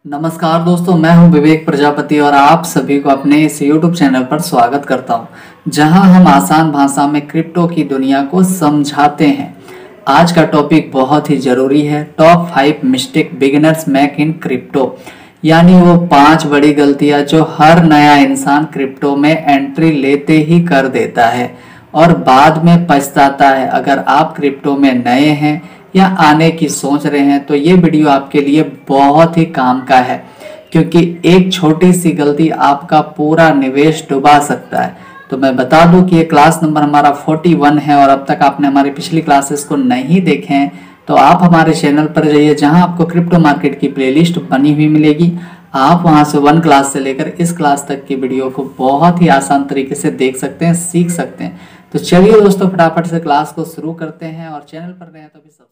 नमस्कार दोस्तों, मैं हूं विवेक प्रजापति और आप सभी को अपने इस YouTube चैनल पर स्वागत करता हूं, जहां हम आसान भाषा में क्रिप्टो की दुनिया को समझाते हैं। आज का टॉपिक बहुत ही जरूरी है। Top 5 mistake beginners make in crypto, यानी वो 5 बड़ी गलतियां जो हर नया इंसान क्रिप्टो में एंट्री लेते ही कर देता है और बाद में पछताता है। अगर आप क्रिप्टो में नए हैं या आने की सोच रहे हैं तो ये वीडियो आपके लिए बहुत ही काम का है, क्योंकि एक छोटी सी गलती आपका पूरा निवेश डुबा सकता है। तो मैं बता दूं कि ये क्लास नंबर हमारा 41 है और अब तक आपने हमारी पिछली क्लासेस को नहीं देखे हैं तो आप हमारे चैनल पर जाइए, जहां आपको क्रिप्टो मार्केट की प्लेलिस्ट बनी हुई मिलेगी। आप वहां से 1 क्लास से लेकर इस क्लास तक की वीडियो को बहुत ही आसान तरीके से देख सकते हैं, सीख सकते हैं। तो चलिए दोस्तों, फटाफट से क्लास को शुरू करते हैं और चैनल पर नए हैं तो भी सब्सक्राइब।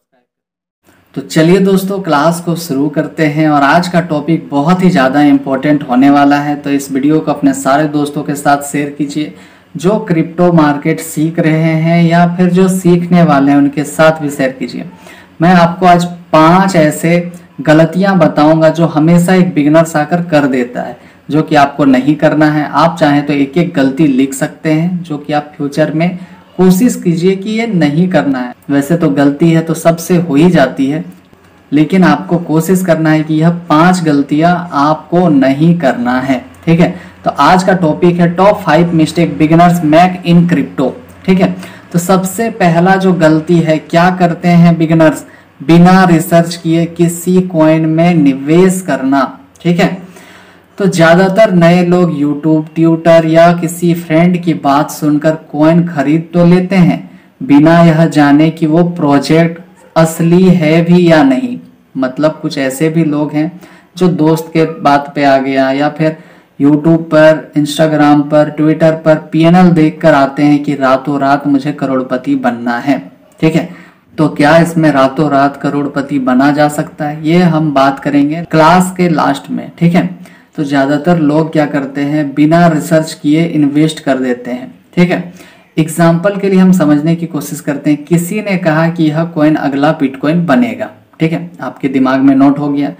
तो चलिए दोस्तों, क्लास को शुरू करते हैं और आज का टॉपिक बहुत ही ज़्यादा इम्पोर्टेंट होने वाला है। तो इस वीडियो को अपने सारे दोस्तों के साथ शेयर कीजिए जो क्रिप्टो मार्केट सीख रहे हैं या फिर जो सीखने वाले हैं, उनके साथ भी शेयर कीजिए। मैं आपको आज 5 ऐसे गलतियां बताऊंगा जो हमेशा एक बिगिनर्स आकर कर देता है, जो कि आपको नहीं करना है। आप चाहें तो एक एक गलती लिख सकते हैं जो कि आप फ्यूचर में कोशिश कीजिए कि ये नहीं करना है। वैसे तो गलती है तो सबसे हो ही जाती है, लेकिन आपको कोशिश करना है कि यह 5 गलतियां आपको नहीं करना है। ठीक है, तो आज का टॉपिक है top 5 mistake beginners make in crypto. ठीक है, तो सबसे पहला जो गलती है, क्या करते हैं बिगिनर्स, बिना रिसर्च किए किसी कॉइन में निवेश करना। ठीक है, तो ज्यादातर नए लोग यूट्यूब, ट्विटर या किसी फ्रेंड की बात सुनकर कॉइन खरीद तो लेते हैं, बिना यह जाने कि वो प्रोजेक्ट असली है भी या नहीं। मतलब कुछ ऐसे भी लोग हैं जो दोस्त के बात पे आ गया या फिर यूट्यूब पर, इंस्टाग्राम पर, ट्विटर पर पीएनएल देखकर आते हैं कि रातों रात मुझे करोड़पति बनना है। ठीक है, तो क्या इसमें रातों रात करोड़पति बना जा सकता है, ये हम बात करेंगे क्लास के लास्ट में। ठीक है, तो ज्यादातर लोग क्या करते हैं, बिना रिसर्च किए इन्वेस्ट कर देते हैं। ठीक है, एग्जाम्पल के लिए हम समझने की कोशिश करते हैं। किसी ने कहा कि यह कॉइन अगला बिटकॉइन बनेगा। ठीक है, आपके दिमाग में नोट हो गया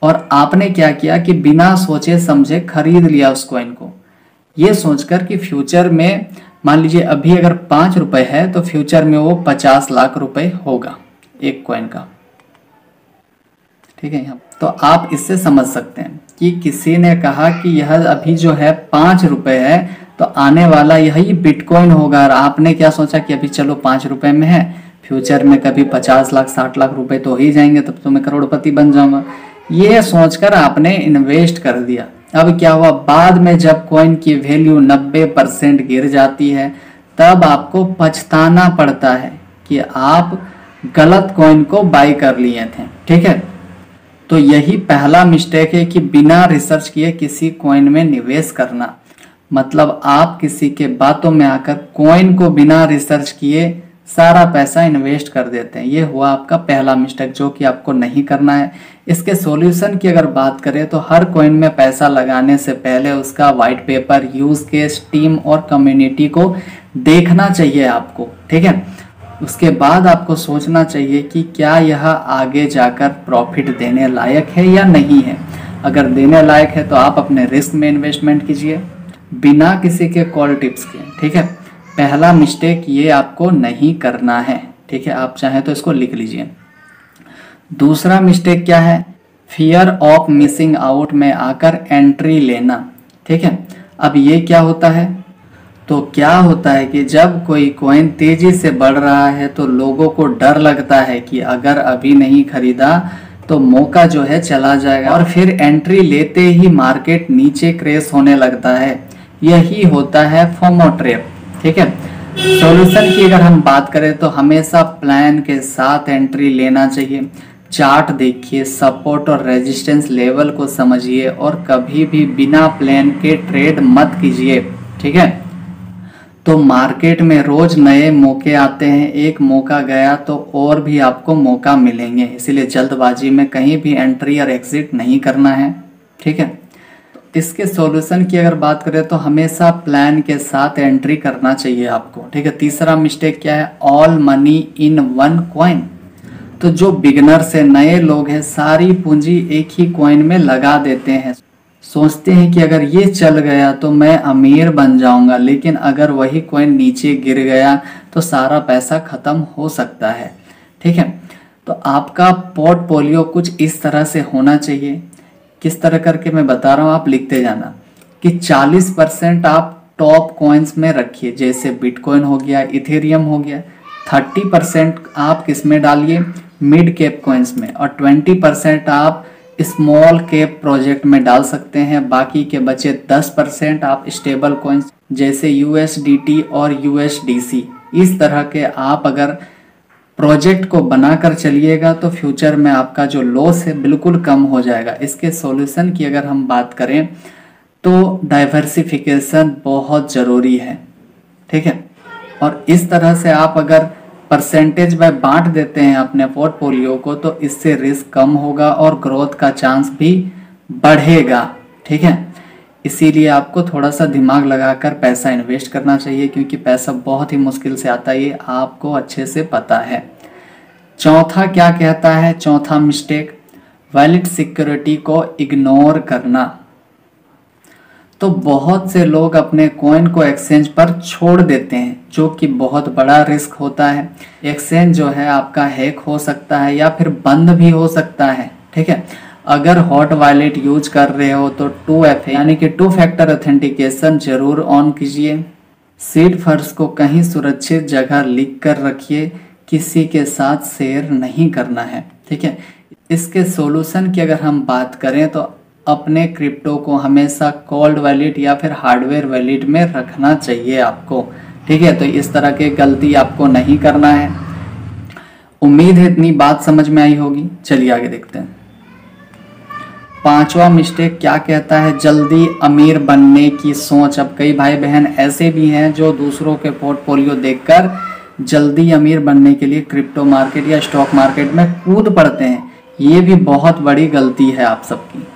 और आपने क्या किया कि बिना सोचे समझे खरीद लिया उस कॉइन को, ये सोचकर कि फ्यूचर में, मान लीजिए अभी अगर 5 रुपए है तो फ्यूचर में वो 50 लाख रुपए होगा एक कॉइन का। ठीक है, यहाँ तो आप इससे समझ सकते हैं कि किसी ने कहा कि यह अभी जो है 5 रुपए है तो आने वाला यही बिटकॉइन होगा, और आपने क्या सोचा कि अभी चलो 5 रुपए में है, फ्यूचर में कभी 50 लाख 60 लाख रुपए तो हो ही जाएंगे, तब तो मैं करोड़पति बन जाऊंगा। ये सोचकर आपने इन्वेस्ट कर दिया। अब क्या हुआ, बाद में जब कॉइन की वैल्यू 90% गिर जाती है तब आपको पछताना पड़ता है कि आप गलत कॉइन को बाय कर लिए थे। ठीक है, तो यही पहला मिस्टेक है कि बिना रिसर्च किए किसी कॉइन में निवेश करना। मतलब आप किसी के बातों में आकर कॉइन को बिना रिसर्च किए सारा पैसा इन्वेस्ट कर देते हैं। ये हुआ आपका पहला मिस्टेक जो कि आपको नहीं करना है। इसके सॉल्यूशन की अगर बात करें तो हर कॉइन में पैसा लगाने से पहले उसका white paper, use case, team और कम्युनिटी को देखना चाहिए आपको। ठीक है, उसके बाद आपको सोचना चाहिए कि क्या यह आगे जाकर प्रॉफिट देने लायक है या नहीं है। अगर देने लायक है तो आप अपने रिस्क में इन्वेस्टमेंट कीजिए बिना किसी के कॉल टिप्स के। ठीक है, पहला मिस्टेक ये आपको नहीं करना है। ठीक है, आप चाहें तो इसको लिख लीजिए। दूसरा मिस्टेक क्या है, फियर ऑफ मिसिंग आउट में आकर एंट्री लेना। ठीक है, अब ये क्या होता है, तो क्या होता है कि जब कोई कॉइन तेजी से बढ़ रहा है तो लोगों को डर लगता है कि अगर अभी नहीं खरीदा तो मौका जो है चला जाएगा, और फिर एंट्री लेते ही मार्केट नीचे क्रैश होने लगता है। यही होता है फोमो ट्रैप। ठीक है, सॉल्यूशन की अगर हम बात करें तो हमेशा प्लान के साथ एंट्री लेना चाहिए। चार्ट देखिए, सपोर्ट और रेजिस्टेंस लेवल को समझिए और कभी भी बिना प्लान के ट्रेड मत कीजिए। ठीक है, तो मार्केट में रोज नए मौके आते हैं, एक मौका गया तो और भी आपको मौका मिलेंगे, इसीलिए जल्दबाजी में कहीं भी एंट्री और एग्जिट नहीं करना है। ठीक है, तो इसके सॉल्यूशन की अगर बात करें तो हमेशा प्लान के साथ एंट्री करना चाहिए आपको। ठीक है, तीसरा मिस्टेक क्या है, all money in one coin. तो जो बिगनर से नए लोग हैं सारी पूंजी एक ही कॉइन में लगा देते हैं, सोचते हैं कि अगर ये चल गया तो मैं अमीर बन जाऊंगा, लेकिन अगर वही कॉइन नीचे गिर गया तो सारा पैसा खत्म हो सकता है। ठीक है, तो आपका पोर्टफोलियो कुछ इस तरह से होना चाहिए। किस तरह करके मैं बता रहा हूँ, आप लिखते जाना कि 40% आप टॉप कॉइन्स में रखिए, जैसे बिटकॉइन हो गया, इथेरियम हो गया। 30% आप किस में डालिए, मिड कैप कॉइन्स में, और 20% आप स्मॉल कैप प्रोजेक्ट में डाल सकते हैं। बाकी के बचे 10% आप स्टेबल कॉइन्स जैसे USDT और USDC, इस तरह के आप अगर प्रोजेक्ट को बनाकर चलिएगा तो फ्यूचर में आपका जो लॉस है बिल्कुल कम हो जाएगा। इसके सॉल्यूशन की अगर हम बात करें तो डाइवर्सिफिकेशन बहुत ज़रूरी है। ठीक है, और इस तरह से आप अगर परसेंटेज में बांट देते हैं अपने पोर्टफोलियो को तो इससे रिस्क कम होगा और ग्रोथ का चांस भी बढ़ेगा। ठीक है, इसीलिए आपको थोड़ा सा दिमाग लगाकर पैसा इन्वेस्ट करना चाहिए, क्योंकि पैसा बहुत ही मुश्किल से आता है, ये आपको अच्छे से पता है। चौथा क्या कहता है, चौथा मिस्टेक, वैलिड सिक्योरिटी को इग्नोर करना। तो बहुत से लोग अपने कॉइन को एक्सचेंज पर छोड़ देते हैं, जो कि बहुत बड़ा रिस्क होता है। एक्सचेंज जो है आपका हैक हो सकता है या फिर बंद भी हो सकता है। ठीक है, अगर हॉट वॉलेट यूज कर रहे हो तो 2FA यानी कि 2 फैक्टर ऑथेंटिकेशन जरूर ऑन कीजिए। सीड फंड्स को कहीं सुरक्षित जगह लिख कर रखिए, किसी के साथ शेयर नहीं करना है। ठीक है, इसके सॉल्यूशन की अगर हम बात करें तो अपने क्रिप्टो को हमेशा कोल्ड वॉलेट या फिर हार्डवेयर वॉलेट में रखना चाहिए आपको। ठीक है, तो इस तरह के गलती आपको नहीं करना है। उम्मीद है इतनी बात समझ में आई होगी। चलिए आगे देखते हैं। पांचवा मिस्टेक क्या कहता है, जल्दी अमीर बनने की सोच। अब कई भाई बहन ऐसे भी हैं जो दूसरों के पोर्टफोलियो देखकर जल्दी अमीर बनने के लिए क्रिप्टो मार्केट या स्टॉक मार्केट में कूद पड़ते हैं। ये भी बहुत बड़ी गलती है आप सबकी,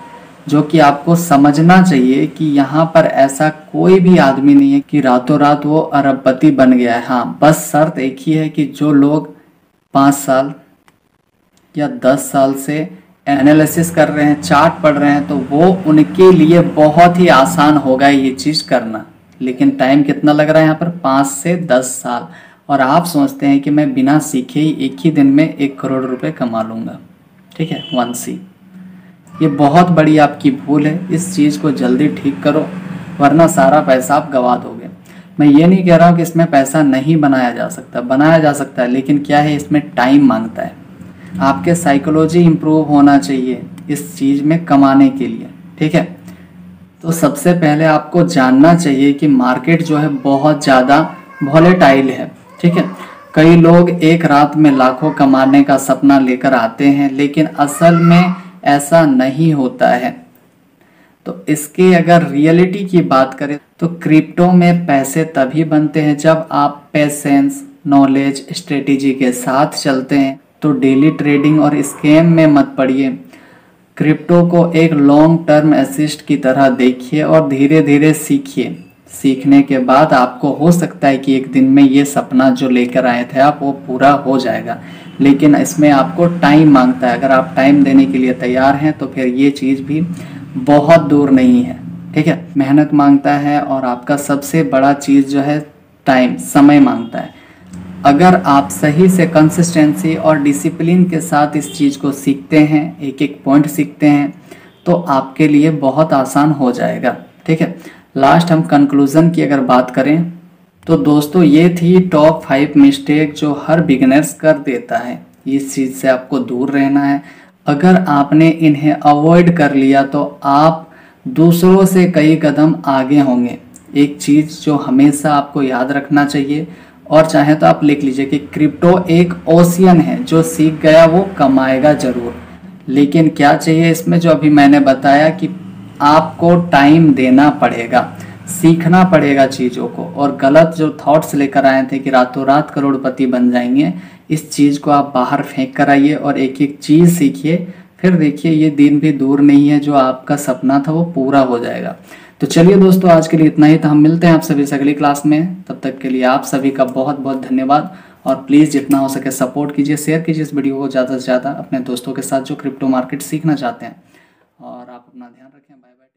जो कि आपको समझना चाहिए कि यहाँ पर ऐसा कोई भी आदमी नहीं है कि रातों रात वो अरबपति बन गया है। हाँ, बस शर्त एक ही है कि जो लोग 5 साल या 10 साल से एनालिसिस कर रहे हैं, चार्ट पढ़ रहे हैं, तो वो उनके लिए बहुत ही आसान होगा ये चीज़ करना। लेकिन टाइम कितना लग रहा है यहाँ पर, 5 से 10 साल। और आप सोचते हैं कि मैं बिना सीखे ही एक ही दिन में 1 करोड़ रुपए कमा लूँगा। ठीक है, 1C, ये बहुत बड़ी आपकी भूल है। इस चीज़ को जल्दी ठीक करो, वरना सारा पैसा आप गवा दोगे। मैं ये नहीं कह रहा हूँ कि इसमें पैसा नहीं बनाया जा सकता, बनाया जा सकता है, लेकिन क्या है, इसमें टाइम मांगता है। आपके साइकोलॉजी इम्प्रूव होना चाहिए इस चीज़ में कमाने के लिए। ठीक है, तो सबसे पहले आपको जानना चाहिए कि मार्केट जो है बहुत ज़्यादा वॉलेटाइल है। ठीक है, कई लोग एक रात में लाखों कमाने का सपना लेकर आते हैं, लेकिन असल में ऐसा नहीं होता है। तो इसके अगर रियलिटी की बात करें तो क्रिप्टो में पैसे तभी बनते हैं जब आप पेशेंस, नॉलेज, स्ट्रेटेजी के साथ चलते हैं। तो डेली ट्रेडिंग और स्कैम में मत पड़िए। क्रिप्टो को एक लॉन्ग टर्म एसेट की तरह देखिए और धीरे धीरे सीखिए। सीखने के बाद आपको हो सकता है कि एक दिन में ये सपना जो लेकर आए थे आप, वो पूरा हो जाएगा, लेकिन इसमें आपको टाइम मांगता है। अगर आप टाइम देने के लिए तैयार हैं तो फिर ये चीज़ भी बहुत दूर नहीं है। ठीक है, मेहनत मांगता है और आपका सबसे बड़ा चीज़ जो है टाइम, समय मांगता है। अगर आप सही से कंसिस्टेंसी और डिसिप्लिन के साथ इस चीज़ को सीखते हैं, एक एक पॉइंट सीखते हैं, तो आपके लिए बहुत आसान हो जाएगा। ठीक है, लास्ट हम कंक्लूजन की अगर बात करें तो दोस्तों ये थी टॉप 5 मिस्टेक जो हर बिगिनर्स कर देता है। इस चीज़ से आपको दूर रहना है। अगर आपने इन्हें अवॉइड कर लिया तो आप दूसरों से कई कदम आगे होंगे। एक चीज़ जो हमेशा आपको याद रखना चाहिए, और चाहे तो आप लिख लीजिए कि क्रिप्टो एक ओशियन है, जो सीख गया वो कमाएगा जरूर। लेकिन क्या चाहिए इसमें, जो अभी मैंने बताया कि आपको टाइम देना पड़ेगा, सीखना पड़ेगा चीज़ों को। और गलत जो थॉट्स लेकर आए थे कि रातों रात करोड़पति बन जाएंगे, इस चीज़ को आप बाहर फेंक कर आइए और एक एक चीज़ सीखिए। फिर देखिए ये दिन भी दूर नहीं है, जो आपका सपना था वो पूरा हो जाएगा। तो चलिए दोस्तों, आज के लिए इतना ही था। हम मिलते हैं आप सभी से अगली क्लास में। तब तक के लिए आप सभी का बहुत बहुत धन्यवाद और प्लीज़ जितना हो सके सपोर्ट कीजिए, शेयर कीजिए इस वीडियो को ज़्यादा से ज़्यादा अपने दोस्तों के साथ जो क्रिप्टो मार्केट सीखना चाहते हैं। और आप अपना ध्यान रखें। Bye bye.